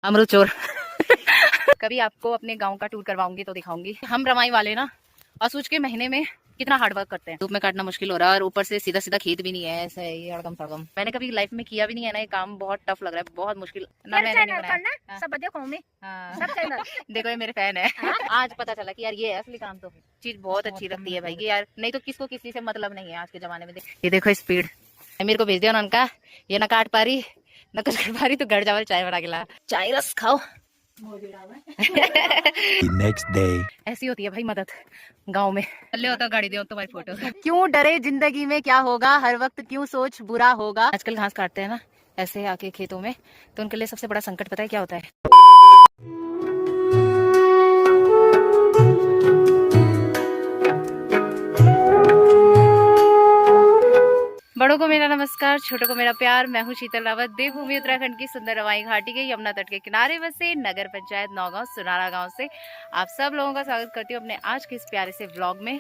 अमरूद चोर। कभी आपको अपने गांव का टूर करवाऊंगी तो दिखाऊंगी। हम रमाई वाले ना असूच के महीने में कितना हार्ड वर्क करते हैं। धूप में काटना मुश्किल हो रहा है और ऊपर से सीधा सीधा खेत भी नहीं है, ऐसा है ये अड़गम सड़गम। मैंने कभी लाइफ में किया भी नहीं है ना, ये काम बहुत टफ लग रहा है, बहुत मुश्किल ना। मैंने नहीं बनाया। सब देखो मैं सब चैनल देखो, ये मेरे फैन है। आज पता चला कि यार ये असली काम तो चीज बहुत अच्छी लगती है भाई कि यार, नहीं तो किसको किसी से मतलब नहीं है आज के जमाने में। ये देखो स्पीड, मेरे को भेज दिया उनका, ये ना काट पा रही ना कुछ कर पा रही, तो घर जाओ चाय बना के ला, चाय रस खाओ। नेक्स्ट डे ऐसी होती है भाई मदद गांव में। चले होता गाड़ी दे तुम्हारी फोटो। क्यों डरे जिंदगी में क्या होगा, हर वक्त क्यों सोच बुरा होगा। आजकल घास काटते हैं ना ऐसे आके खेतों में, तो उनके लिए सबसे बड़ा संकट पता है क्या होता है? बड़ों को मेरा नमस्कार, छोटों को मेरा प्यार। मैं हूँ शीतल रावत, देवभूमि उत्तराखंड की सुंदर रवाई घाटी के यमुना तट के किनारे बसे नगर पंचायत नौगांव सुनारा गांव से आप सब लोगों का स्वागत करती हूँ अपने आज के इस प्यारे से व्लॉग में।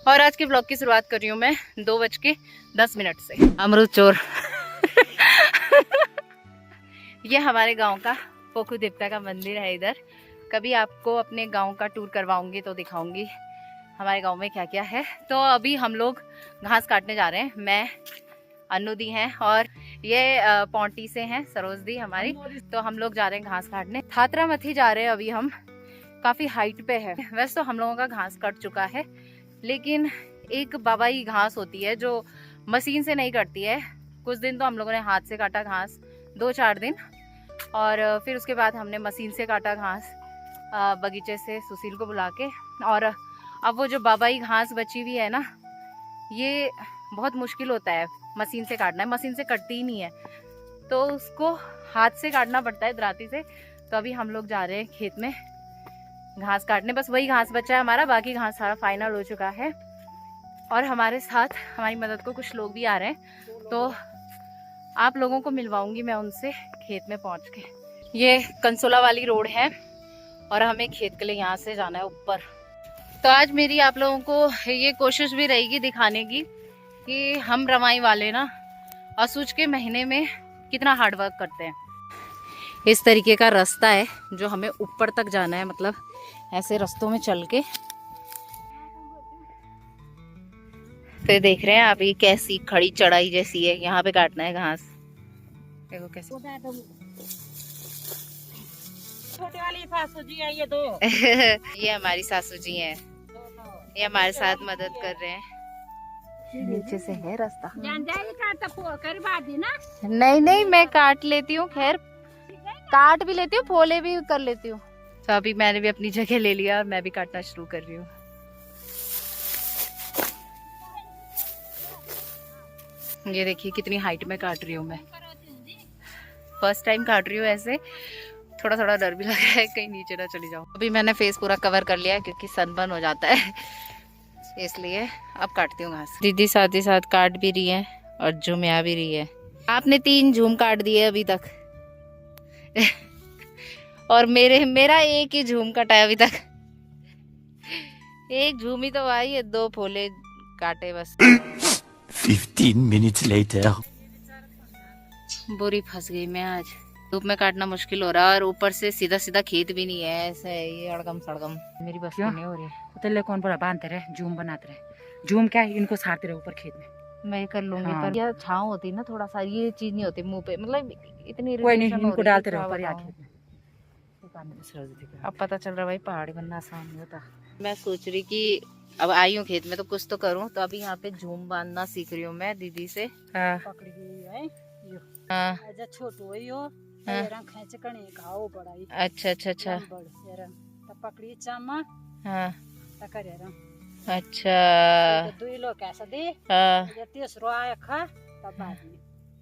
और आज के व्लॉग की शुरुआत कर रही हूँ मैं 2:10 से। अमरूद चोर। ये हमारे गाँव का पोखू देवता का मंदिर है इधर। कभी आपको अपने गाँव का टूर करवाऊंगी तो दिखाऊंगी हमारे गांव में क्या क्या है। तो अभी हम लोग घास काटने जा रहे हैं। मैं अन्नू दी हैं और ये पौंटी से हैं सरोज दी हमारी। तो हम लोग जा रहे हैं घास काटने। थात्रा मथी जा रहे हैं अभी हम, काफी हाइट पे है। वैसे तो हम लोगों का घास कट चुका है, लेकिन एक बाबाई घास होती है जो मशीन से नहीं कटती है। कुछ दिन तो हम लोगों ने हाथ से काटा घास, 2-4 दिन, और फिर उसके बाद हमने मशीन से काटा घास बगीचे से सुशील को बुला के। और अब वो जो बाबाई घास बची हुई है ना, ये बहुत मुश्किल होता है मशीन से काटना है, मशीन से कटती ही नहीं है, तो उसको हाथ से काटना पड़ता है दराती से। तो अभी हम लोग जा रहे हैं खेत में घास काटने। बस वही घास बचा है हमारा, बाकी घास सारा फाइनल हो चुका है। और हमारे साथ हमारी मदद को कुछ लोग भी आ रहे हैं, तो आप लोगों को मिलवाऊंगी मैं उनसे खेत में पहुंच के। ये कंसोला वाली रोड है और हमें खेत के लिए यहाँ से जाना है ऊपर। तो आज मेरी आप लोगों को ये कोशिश भी रहेगी दिखाने की कि हम रमाई वाले ना असुच के महीने में कितना हार्ड वर्क करते हैं। इस तरीके का रास्ता है जो हमें ऊपर तक जाना है, मतलब ऐसे रास्तों में चल के। फिर देख रहे हैं आप ये कैसी खड़ी चढ़ाई जैसी है, यहाँ पे काटना है घास। देखो कैसे छोटे वाली सासू जी है ये दो। ये हमारी सासू जी हैं, ये हमारे साथ मदद कर रहे हैं। नीचे से है रास्ता। नहीं नहीं, मैं काट लेती हूँ, खैर काट भी लेती हूँ, फोले भी कर लेती हूँ। तो अभी मैंने भी अपनी जगह ले लिया और मैं भी काटना शुरू कर रही हूँ। ये देखिए कितनी हाइट में काट रही हूँ मैं, फर्स्ट टाइम काट रही हूँ ऐसे। थोड़ा थोड़ा डर भी लग रहा है कहीं नीचे ना चली जाऊँ। अभी मैंने फेस पूरा कवर कर लिया है क्योंकि सनबर्न हो जाता है, इसलिए अब काटती हूँ घास। दीदी साथ ही साथ काट भी रही है और झुमिया भी रही है। आपने 3 झूम काट दिए अभी तक। और मेरा एक ही झूम कटा है अभी तक। एक झूम ही तो आई है, 2 फोले काटे बस। 15 minutes later बुरी फंस गई मैं आज। धूप में काटना मुश्किल हो रहा है और ऊपर से सीधा सीधा खेत भी नहीं है, ऐसा है ये अड़गम सड़गम। मेरी बस नहीं हो रही है। उतले कौन पर बांधते रहे, जूम बनाते रहे। जूम क्या है, इनको सारते रहे ऊपर खेत में। मैं कर लूंगी हाँ। पर यार छाँव होती ना थोड़ा सा, ये चीज नहीं होती मुंह पे, मतलब इतनी कोई नहीं, irritation हो इनको रही है, डालते क्या रहे ऊपर या बताऊं। खेत में। अब पता चल रहा है भाई पहाड़ी बनना आसान नहीं होता। मैं सोच रही कि अब आई हूँ खेत में तो कुछ तो करूँ, तो अभी यहाँ पे झूम बांधना सीख रही हूँ मैं दीदी से। हाँ हाँ छोटो हाँ। अच्छा अच्छा अच्छा पकड़ी चामा हाँ अच्छा अच्छा दुई लोग कैसा दे हाँ तेसरो आया खा तब बाद में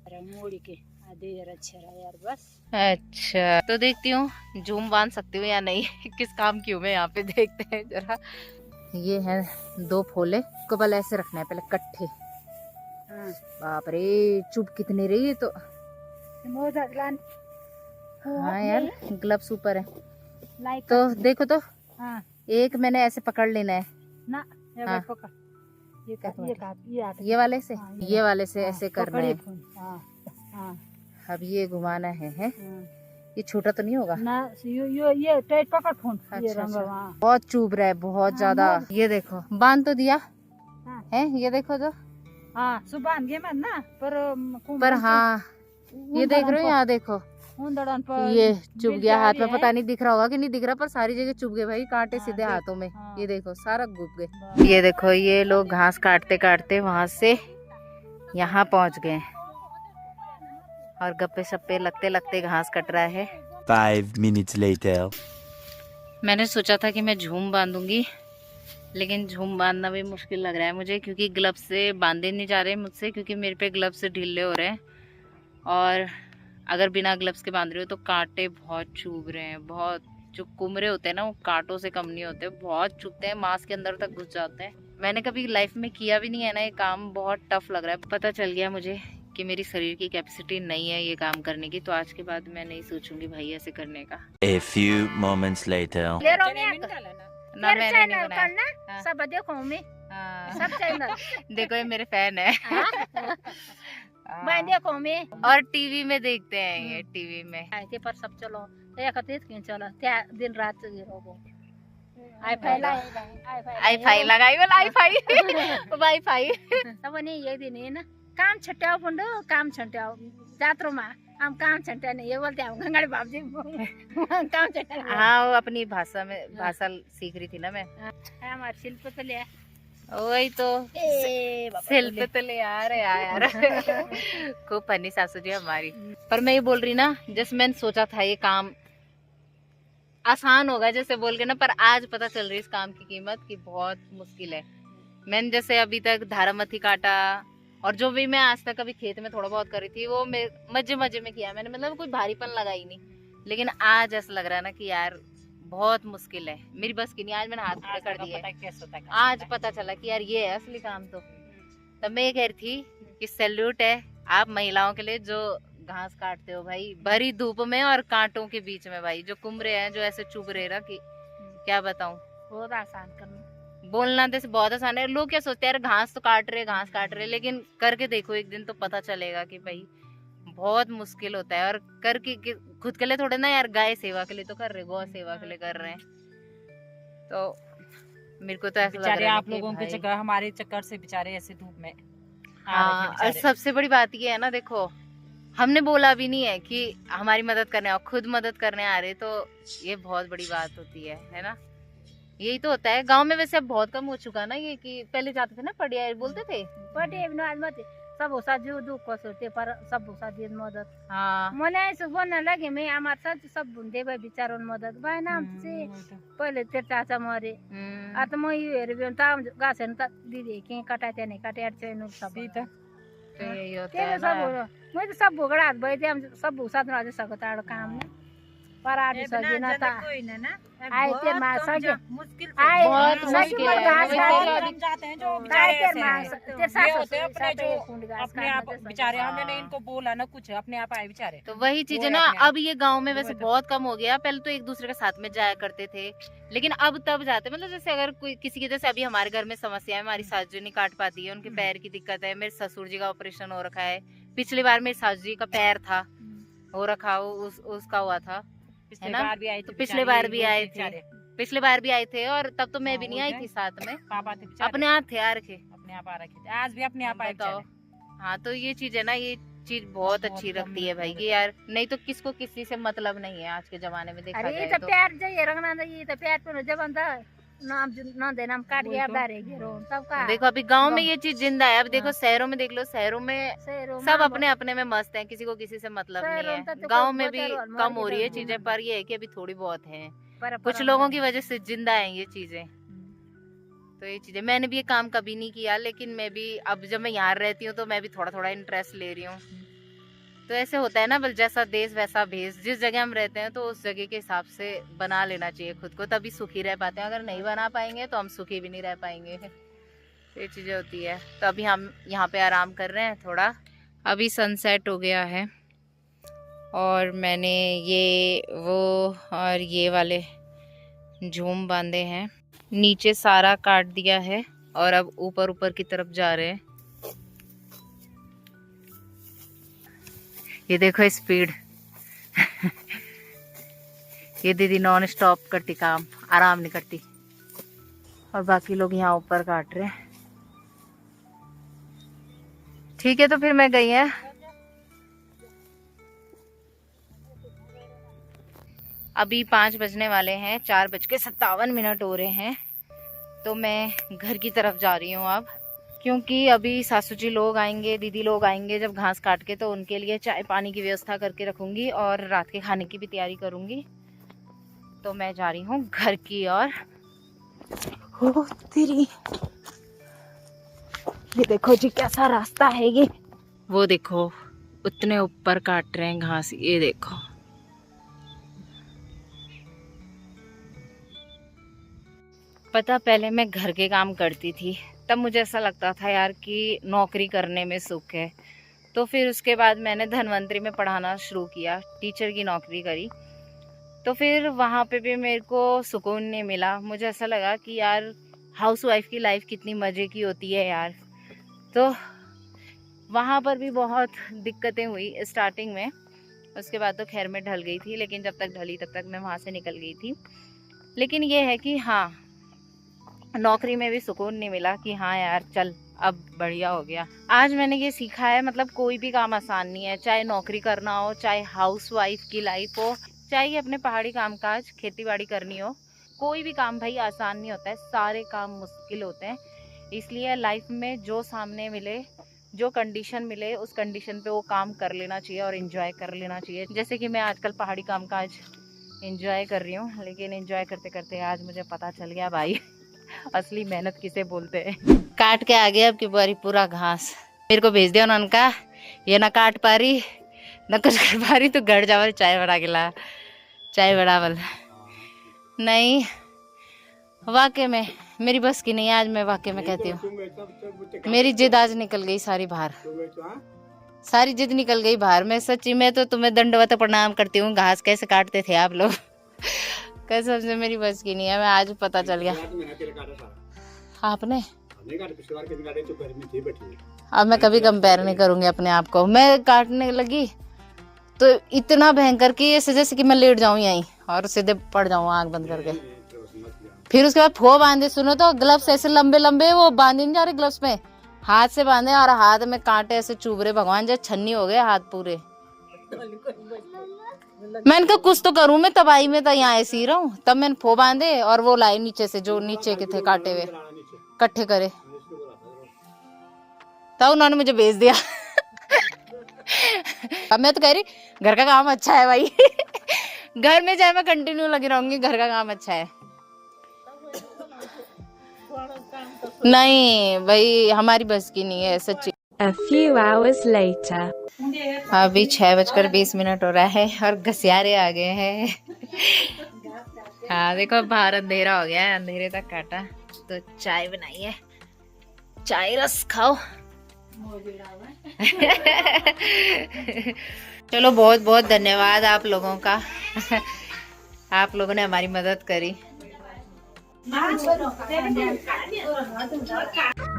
अरे मोड़ी के आधे यार अच्छा रहा यार बस। अच्छा, तो देखती हूँ झूम बांध सकती हूँ या नहीं। किस काम की हूँ मैं यहाँ पे, देखते हैं जरा। ये है 2 फोले, कबल ऐसे रखना है पहले कट्ठे। बाप रे चुप कितने रही है तो। हाँ यार ग्लव्स ऊपर है तो देखो तो। हाँ। एक मैंने ऐसे पकड़ लेना है ना। हाँ। ये वाले से, ये वाले से ऐसे करना है। अब ये घुमाना है ये छोटा तो नहीं होगा ना, ये टाइट पकड़ फोन, ये अच्छा, रंग अच्छा। वहाँ। बहुत चुभ रहा है, बहुत ज्यादा। ये देखो बांध तो दिया हाँ। है, ये देखो तो। हाँ, सुबह गए मैं ना पर हाँ ये देख रहे हो, यहाँ देखो उंदड़न पर ये चुभ गया हाथ में। बिलचारी पता नहीं दिख रहा होगा कि नहीं दिख रहा, पर सारी जगह चुभ गए भाई, कांटे हाँ, सीधे देख, हाथों में। हाँ। ये देखो सारा घुप गए। ये देखो ये लोग घास काटते काटते वहां से यहाँ पहुंच गए और गप्पे शप्पे लगते लगते घास कट रहा है। 5 minutes later. मैंने सोचा था कि मैं झूम बांधूंगी, लेकिन झूम बांधना भी मुश्किल लग रहा है मुझे, क्योंकि ग्लव्स से बांधे नहीं जा रहे मुझसे, क्योंकि मेरे पे ग्लव्स से ढीले हो रहे हैं। और अगर बिना ग्लव्स के बांध रहे हो तो कांटे बहुत चुभ रहे हैं, बहुत। जो कुमरे होते हैं ना वो कांटों से कम नहीं होते, बहुत चुभते हैं, मांस के अंदर तक घुस जाते हैं। मैंने कभी लाइफ में किया भी नहीं है ना ये काम, बहुत टफ लग रहा है। पता चल गया मुझे कि मेरी शरीर की कैपेसिटी नहीं है ये काम करने की, तो आज के बाद मैं नहीं सोचूंगी भाई ऐसे करने का। A few moments later. ना मैंने नहीं बनाया। हाँ। सब देखो मैं, हाँ। सब चैनल देखो ये मेरे फैन है। मैं देखो मैं और टीवी में देखते हैं, ये टीवी में। आए पर सब चलो एक तीस क्यों चलो त्या दिन रात रोबो आई वाईफाई लगाई बोला, वाईफाई तब नहीं ये दिन है ना काम छट्याओ पंडो, काम छट्याओ जात्रो में हम काम छट्या नहीं, ये बोलते हम गंगाड़ी बाप जी काम छट्या। हाँ वो अपनी भाषा में भाषा सीख रही थी ना मैं। हमारे शिल्प पे ले वही तो शिल्प तो ले आ रहे यार। खूब फनी सासू जी हमारी। पर मैं ये बोल रही ना, जैसे मैंने सोचा था ये काम आसान होगा जैसे बोल के ना, पर आज पता चल रही है इस काम की कीमत की बहुत मुश्किल है। मैंने जैसे अभी तक धारामथी काटा, और जो भी मैं आज तक कभी खेत में थोड़ा बहुत करी थी वो मजे मजे में किया मैंने, मतलब कोई भारीपन लगा ही नहीं। लेकिन आज ऐसा लग रहा है ना कि यार बहुत मुश्किल है, मेरी बस की नहीं। आज मैंने हाथ खड़े कर दिए, आज पता चला कि यार ये है असली काम। तो तब मैं ये कह रही थी कि सैल्यूट है आप महिलाओं के लिए जो घास काटते हो भाई, भरी धूप में और कांटों के बीच में भाई, जो कुमरे हैं जो ऐसे चुभ रहे ना कि क्या बताऊं। बहुत आसान करना, बोलना जैसे बहुत आसान है, लोग क्या सोचते हैं यार घास तो काट रहे घास काट रहे, लेकिन करके देखो एक दिन तो पता चलेगा कि भाई बहुत मुश्किल होता है। और करके खुद के लिए थोड़े ना यार, गाय सेवा के लिए तो कर रहे, गौ सेवा के लिए कर रहे हैं। तो मेरे को तो ऐसा लग रहा है आप लोगों के चक्कर, हमारे चक्कर से बेचारे ऐसे धूप में। हाँ, और सबसे बड़ी बात ये है ना, देखो हमने बोला भी नहीं है कि हमारी मदद करने और खुद मदद करने आ रहे, तो ये बहुत बड़ी बात होती है ना। यही तो होता है गांव में। वैसे अब बहुत कम हो चुका ना ये, कि पहले जाते थे ना पढ़िया बोलते थे पटे मत सब होसा जो दुख को सोते पर सब होसा दिन मदद। हाँ मला ऐसे बोलने लगे मैं हमारे साथ सब बुंदे भाई बिचारों मदद भाई ना हमसे पहले तेरे चाचा मरे आता मैं ये हेरे ताम गाछ न दीदी के कटाते नहीं कटे चैन सब तो यही होता तेरे है सब ना। मैं तो सब भोगड़ा भाई थे हम सब भूसा न राजे सकता काम ने पर आदि सगी ना था आए तेरे मां सगे मुश्किल आए बहुत सगी मुश्किल पर है। घास वही हम जाते हैं जो आए बेचारे तेरे ऐसे मां हैं। तेरे ये सास होते हैं अपने जो अपने आप बेचारे, हमने नहीं हाँ। इनको बोला ना कुछ, अपने आप आए बेचारे। तो वही चीज है वो ना, अपने आप। अब ये गांव में वैसे वो तो- बहुत कम हो गया। पहले तो एक दूसरे के साथ में जाया करते थे, लेकिन अब तब जाते, मतलब जैसे अगर कोई किसी की, जैसे अभी हमारे घर में समस्या है, हमारी सासू जी नहीं काट पाती है, उनके पैर की दिक्कत है, मेरे ससुर जी का ऑपरेशन हो रखा है, पिछली बार मेरी सासू जी का पैर था हो रखा, उसका हुआ था पिछले ना? बार भी आए थे तो पिछले बेचारे, बार यही भी बोलते आए थे, बेचारे। पिछले बार भी आए थे, और तब तो मैं हाँ, भी नहीं वो आई है। थी साथ में, पापा थे बेचारे, अपने हाथ थे आ रखे। अपने आप आ रखे थे, आज भी अपने आप आए बताओ। बेचारे। हाँ तो ये चीज है ना, ये चीज बहुत अच्छी लगती है भाई, कि यार नहीं तो किसको किसी से मतलब नहीं है आज के जमाने में देखा अरे ये जाए तो तो। प्यार जाइए रंगना ये तो प्यार पे जब अंदा नाम ना देना हम काट गया दारे गिरो तब का देखो अभी गांव में गाँव- ये चीज जिंदा है। अब देखो हाँ। शहरों में देख लो, शहरों में शहरों सब में अपने अपने में मस्त हैं, किसी को किसी से मतलब नहीं शहरों में है। तो गांव कोई में भी बचारो हलवाई कम की हो रही है तरह चीजें, पर ये है कि अभी थोड़ी बहुत है, पर कुछ लोगों की वजह से जिंदा है ये चीजें। तो ये चीजें मैंने भी ये काम कभी नहीं किया, लेकिन मैं भी अब जब मैं यहाँ रहती हूँ तो मैं भी थोड़ा थोड़ा इंटरेस्ट ले रही हूँ। तो ऐसे होता है ना, बल जैसा देश वैसा भेष, जिस जगह हम रहते हैं तो उस जगह के हिसाब से बना लेना चाहिए खुद को, तभी सुखी रह पाते हैं। अगर नहीं बना पाएंगे तो हम सुखी भी नहीं रह पाएंगे। तो ये चीजें होती है। तो अभी हम यहाँ पे आराम कर रहे हैं थोड़ा, अभी सनसेट हो गया है, और मैंने ये वो और ये वाले झूम बांधे हैं, नीचे सारा काट दिया है, और अब ऊपर ऊपर की तरफ जा रहे हैं। ये देखो स्पीड। ये दीदी नॉन स्टॉप करती काम, आराम नहीं करती। और बाकी लोग यहाँ ऊपर काट रहे हैं। ठीक है, तो फिर मैं गई है। अभी 5 बजने वाले हैं, 4:57 हो रहे हैं। तो मैं घर की तरफ जा रही हूँ अब, क्योंकि अभी सासू जी लोग आएंगे, दीदी लोग आएंगे जब घास काट के, तो उनके लिए चाय पानी की व्यवस्था करके रखूँगी और रात के खाने की भी तैयारी करूँगी। तो मैं जा रही हूँ घर की ओर। ओ तेरी, ये देखो जी कैसा रास्ता है ये। वो देखो उतने ऊपर काट रहे हैं घास, ये देखो। पता, पहले मैं घर के काम करती थी, तब मुझे ऐसा लगता था यार कि नौकरी करने में सुख है। तो फिर उसके बाद मैंने धन्वंतरी में पढ़ाना शुरू किया, टीचर की नौकरी करी। तो फिर वहाँ पे भी मेरे को सुकून नहीं मिला। मुझे ऐसा लगा कि यार हाउसवाइफ की लाइफ कितनी मज़े की होती है यार। तो वहाँ पर भी बहुत दिक्कतें हुई स्टार्टिंग में। उसके बाद तो खैर मैं ढल गई थी, लेकिन जब तक ढली तब तक मैं वहाँ से निकल गई थी। लेकिन ये है कि हाँ, नौकरी में भी सुकून नहीं मिला कि हाँ यार चल अब बढ़िया हो गया। आज मैंने ये सीखा है, मतलब कोई भी काम आसान नहीं है, चाहे नौकरी करना हो, चाहे हाउसवाइफ की लाइफ हो, चाहे अपने पहाड़ी कामकाज खेती बाड़ी करनी हो। कोई भी काम भाई आसान नहीं होता है, सारे काम मुश्किल होते हैं। इसलिए लाइफ में जो सामने मिले, जो कंडीशन मिले, उस कंडीशन पे वो काम कर लेना चाहिए और एंजॉय कर लेना चाहिए। जैसे कि मैं आजकल पहाड़ी कामकाज एंजॉय कर रही हूँ, लेकिन एंजॉय करते करते आज मुझे पता चल गया भाई असली मेहनत किसे बोलते हैं। काट के आ गया अब की बारी पूरा घास। मेरे को भेज दिया उन्होंने, कहा ये ना काट पा रही ना कुछ कर पा रही, तो घर जावर चाय बना के ला। चाय बनावल नहीं, वाकई में मेरी बस की नहीं है। आज मैं वाकई में कहती हूँ, मेरी जिद आज निकल गई सारी बाहर, सारी जिद निकल गई बाहर। मैं सच्ची में तो तुम्हें दंडवत प्रणाम करती हूँ। घास कैसे काटते थे आप लोग, कसम से मेरी बस की नहीं है। मैं आज पता चल गया आपने। अब मैं कभी कंपेयर नहीं करूंगी अपने आप को। मैं काटने लगी तो इतना भयंकर कि ये जैसे कि मैं लेट जाऊं यहीं और सीधे पड़ जाऊं आंख बंद करके। फिर उसके बाद फो बांधे, सुनो तो ग्लव्स ऐसे लंबे लंबे वो बांधे नहीं जा रहे ग्लव्स में, हाथ से बांधे और हाथ में कांटे ऐसे चुभ रहे। भगवान जैसे छन्नी हो गए हाथ पूरे। मैं इनका कुछ तो करूं, मैं तबाही में तो यहाँ ऐसे ही रहूं। तब मैंने फो बांधे और वो लाए नीचे से, जो नीचे के थे काटे हुए इकट्ठे करे, तब उन्होंने मुझे भेज दिया। अब मैं तो कह रही घर का काम अच्छा है भाई। घर में चाहे मैं कंटिन्यू लगी रहूंगी, घर का काम अच्छा है। नहीं भाई हमारी बस की नहीं है सच्ची। A few hours later. अभी 6:20 हो रहा है और घसियारे आ गए हैं। हाँ देखो बाहर अंधेरा हो गया है, अंधेरे तक काटा। तो चाय बनाई है, चाय रस खाओ। चलो बहुत बहुत धन्यवाद आप लोगों का। आप लोगों ने हमारी मदद करी।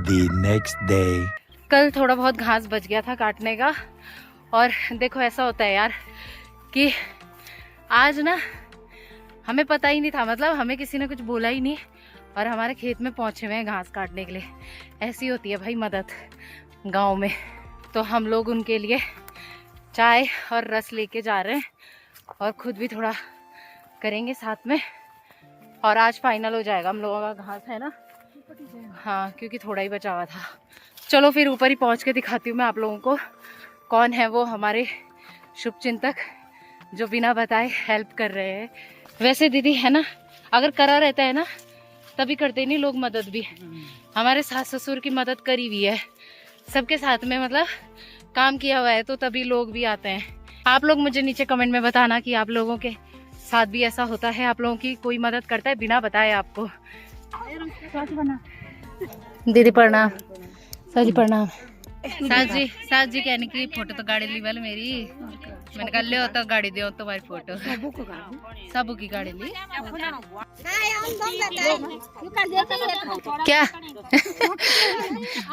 The next day. कल थोड़ा बहुत घास बच गया था काटने का। और देखो ऐसा होता है यार कि आज ना हमें पता ही नहीं था, मतलब हमें किसी ने कुछ बोला ही नहीं और हमारे खेत में पहुंचे हुए हैं घास काटने के लिए। ऐसी होती है भाई मदद गांव में। तो हम लोग उनके लिए चाय और रस लेके जा रहे हैं और खुद भी थोड़ा करेंगे साथ में। और आज फाइनल हो जाएगा हम लोगों का घास है ना। हाँ क्योंकि थोड़ा ही बचा हुआ था। चलो फिर ऊपर ही पहुंच के दिखाती हूँ मैं आप लोगों को कौन है वो हमारे शुभचिंतक जो बिना बताए हेल्प कर रहे हैं। वैसे दीदी है ना, अगर करा रहता है ना तभी करते नहीं लोग मदद भी। हमारे सास ससुर की मदद करी हुई है सबके साथ में, मतलब काम किया हुआ है तो तभी लोग भी आते हैं। आप लोग मुझे नीचे कमेंट में बताना कि आप लोगों के साथ भी ऐसा होता है, आप लोगों की कोई मदद करता है बिना बताए आपको। दीदी प्रणाम, सास जी प्रणाम। सास जी कहने की फोटो तो गाड़ी ली वाले मेरी। मैंने कहा ले तो गाड़ी दो तुम्हारी फोटो। सबू की गाड़ी ली क्या?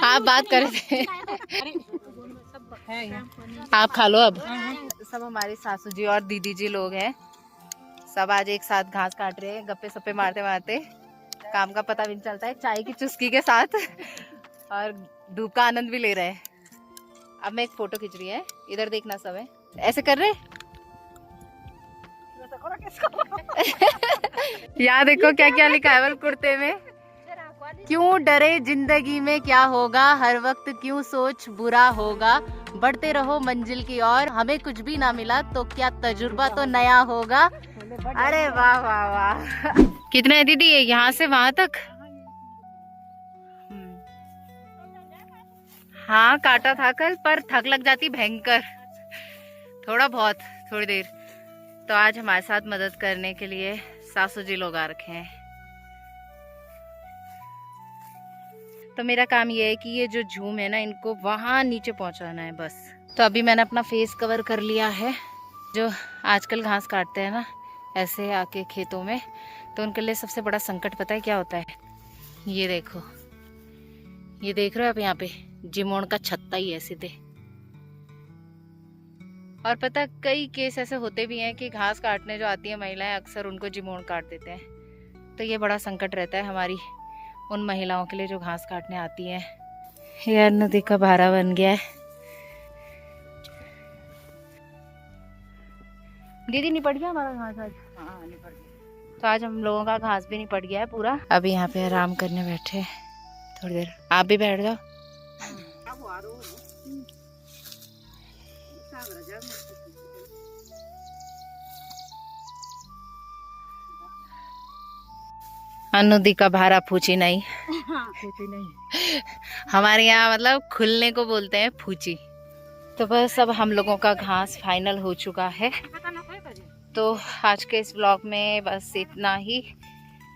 आप बात कर रहे थे। आप खा लो अब। सब हमारे सासू जी और दीदी जी लोग हैं, सब आज एक साथ घास काट रहे हैं, गप्पे सप्पे मारते मारते। काम का पता भी नहीं चलता है, चाय की चुस्की के साथ और धूप का आनंद भी ले रहे हैं। अब मैं एक फोटो खींच रही है, इधर देखना सब है ऐसे कर रहे। यहाँ देखो क्या क्या लिखा है कुर्ते में। क्यों डरे जिंदगी में क्या होगा, हर वक्त क्यों सोच बुरा होगा, बढ़ते रहो मंजिल की ओर, हमें कुछ भी ना मिला तो क्या तजुर्बा तो नया होगा। अरे वाह वाह वाह। कितना है दीदी ये यहाँ से वहां तक? हाँ काटा था कल, पर थक लग जाती भयंकर, थोड़ा बहुत थोड़ी देर। तो आज हमारे साथ मदद करने के लिए सासू जी लोग आ रखे हैं। तो मेरा काम ये है कि ये जो झूम है ना, इनको वहां नीचे पहुंचाना है बस। तो अभी मैंने अपना फेस कवर कर लिया है। जो आजकल घास काटते हैं ना ऐसे आके खेतों में, तो उनके लिए सबसे बड़ा संकट पता है क्या होता है? ये देखो, ये देख रहे हो आप यहाँ पे जिमोन का छत्ता ही है सीधे। और पता कई केस ऐसे होते भी हैं कि घास काटने जो आती है महिलाएं, अक्सर उनको जिमोन काट देते हैं। तो ये बड़ा संकट रहता है हमारी उन महिलाओं के लिए जो घास काटने आती हैं। यार नदी का भारा बन गया है। दीदी निपट गया हमारा घास आज? हाँ निपट गया। तो आज हम लोगों का घास भी निपट गया है पूरा। अभी यहाँ पे आराम करने बैठे थोड़ी देर। आप भी बैठ जाओ। अनुदी का भारा फूची नहीं। फूची नहीं, हमारे यहाँ मतलब खुलने को बोलते हैं फूची। तो बस अब हम लोगों का घास फाइनल हो चुका है। तो आज के इस ब्लॉग में बस इतना ही,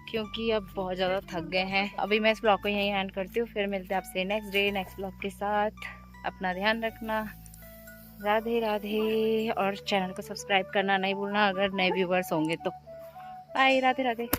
क्योंकि अब बहुत ज़्यादा थक गए हैं। अभी मैं इस ब्लॉग को यहीं एंड करती हूँ, फिर मिलते हैं आपसे नेक्स्ट डे नेक्स्ट ब्लॉग के साथ। अपना ध्यान रखना। राधे राधे। और चैनल को सब्सक्राइब करना नहीं भूलना अगर नए व्यूवर्स होंगे तो। बाय। राधे राधे।